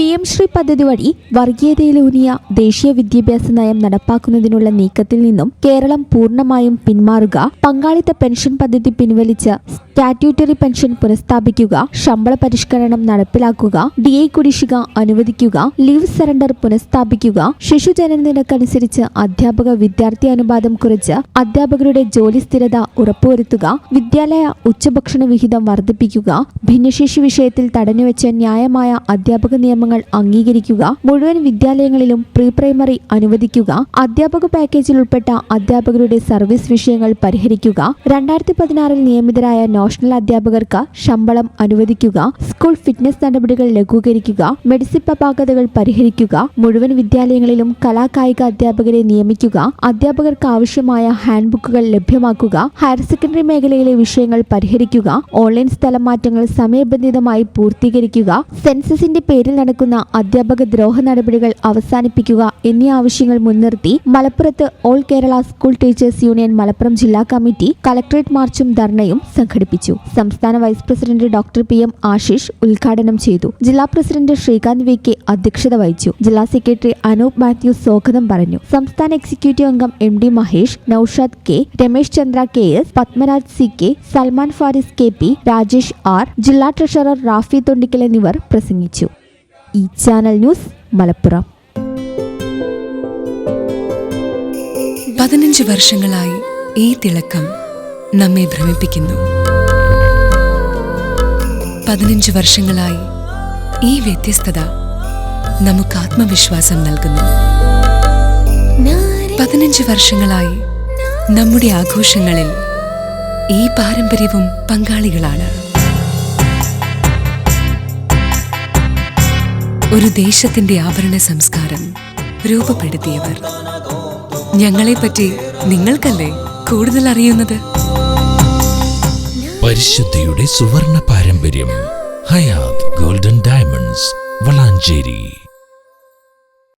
PM Shri പദ്ധതി വഴി വർഗീയതയിലൂന്നിയ ദേശീയ വിദ്യാഭ്യാസ നയം നടപ്പാക്കുന്നതിനുള്ള നീക്കത്തിൽ നിന്നും കേരളം പൂർണ്ണമായും പിന്മാറുക, പങ്കാളിത്ത പെൻഷൻ പദ്ധതി പിൻവലിച്ച് സ്റ്റാറ്റ്യൂട്ടറി പെൻഷൻ പുനഃസ്ഥാപിക്കുക, ശമ്പള പരിഷ്കരണം നടപ്പിലാക്കുക, DA കുടിശ്ശിക അനുവദിക്കുക, ലീവ് സറണ്ടർ പുനഃസ്ഥാപിക്കുക, ശിശുജനന നിരക്കനുസരിച്ച് അധ്യാപക വിദ്യാർത്ഥി അനുപാതം കുറച്ച് അധ്യാപകരുടെ ജോലി സ്ഥിരത ഉറപ്പുവരുത്തുക, വിദ്യാലയ ഉച്ചഭക്ഷണ വിഹിതം വർദ്ധിപ്പിക്കുക, ഭിന്നശേഷി വിഷയത്തിൽ തടഞ്ഞുവെച്ച ന്യായമായ അധ്യാപക നിയമങ്ങൾ അംഗീകരിക്കുക, മുഴുവൻ വിദ്യാലയങ്ങളിലും പ്രീ പ്രൈമറി അനുവദിക്കുക, അധ്യാപക പാക്കേജിൽ ഉൾപ്പെട്ട അധ്യാപകരുടെ സർവീസ് വിഷയങ്ങൾ പരിഹരിക്കുക, 2016 നിയമിതരായ നാഷണൽ അധ്യാപകർക്ക് ശമ്പളം അനുവദിക്കുക, സ്കൂൾ ഫിറ്റ്നസ് നടപടികൾ ലഘൂകരിക്കുക, മെഡിസിൻ അപാകതകൾ പരിഹരിക്കുക, മുഴുവൻ വിദ്യാലയങ്ങളിലും കലാകായിക അധ്യാപകരെ നിയമിക്കുക, അധ്യാപകർക്ക് ആവശ്യമായ ഹാൻഡ് ബുക്കുകൾ ലഭ്യമാക്കുക, ഹയർ സെക്കൻഡറി മേഖലയിലെ വിഷയങ്ങൾ പരിഹരിക്കുക, ഓൺലൈൻ സ്ഥലം മാറ്റങ്ങൾ സമയബന്ധിതമായി പൂർത്തീകരിക്കുക, സെൻസസിന്റെ പേരിൽ നടക്കുന്ന അധ്യാപക ദ്രോഹ നടപടികൾ അവസാനിപ്പിക്കുക എന്നീ ആവശ്യങ്ങൾ മുൻനിർത്തി മലപ്പുറത്ത് all Kerala school teachers union Malappuram ജില്ലാ കമ്മിറ്റി കളക്ടറേറ്റ് മാർച്ചും ധർണയും സംഘടിപ്പിച്ചു. സംസ്ഥാന vice president doctor PM Ashish ഉദ്ഘാടനം ചെയ്തു. ജില്ലാ പ്രസിഡന്റ് ശ്രീകാന്ത് VK അധ്യക്ഷത വഹിച്ചു. ജില്ലാ സെക്രട്ടറി അനൂപ് മാത്യു സ്വാഗതം പറഞ്ഞു. സംസ്ഥാന എക്സിക്യൂട്ടീവ് അംഗം MD Mahesh, Noushad K, Ramesh Chandra KS, Padmaraj CK, Salman Faris KP, Rajesh R, ജില്ലാ ട്രഷറർ റാഫി തൊണ്ടിക്കൽ എന്നിവർ പ്രസംഗിച്ചു. ഈ ചാനൽ ന്യൂസ് മലപ്പുറം. 15 വർഷങ്ങളായി ഈ തിളക്കം നമ്മെ ഭ്രമിപ്പിക്കുന്നു. 15 വർഷങ്ങളായി ഈ വ്യത്യസ്തത നമുക്ക് ആത്മവിശ്വാസം നൽകുന്നു. 15 വർഷങ്ങളായി നമ്മുടെ ആഘോഷങ്ങളിൽ ഈ പാരമ്പര്യവും പങ്കാളികളാണ്. ഒരു ദേശത്തിന്റെ ആഭരണ സംസ്കാരം രൂപപ്പെടുത്തിയവർ. ഞങ്ങളെപ്പറ്റി നിങ്ങൾക്കല്ലേ കൂടുതൽ അറിയുന്നത്? പരിശുദ്ധിയുടെ സുവർണ പാരമ്പര്യം. Hayath golden diamonds, Valanchery.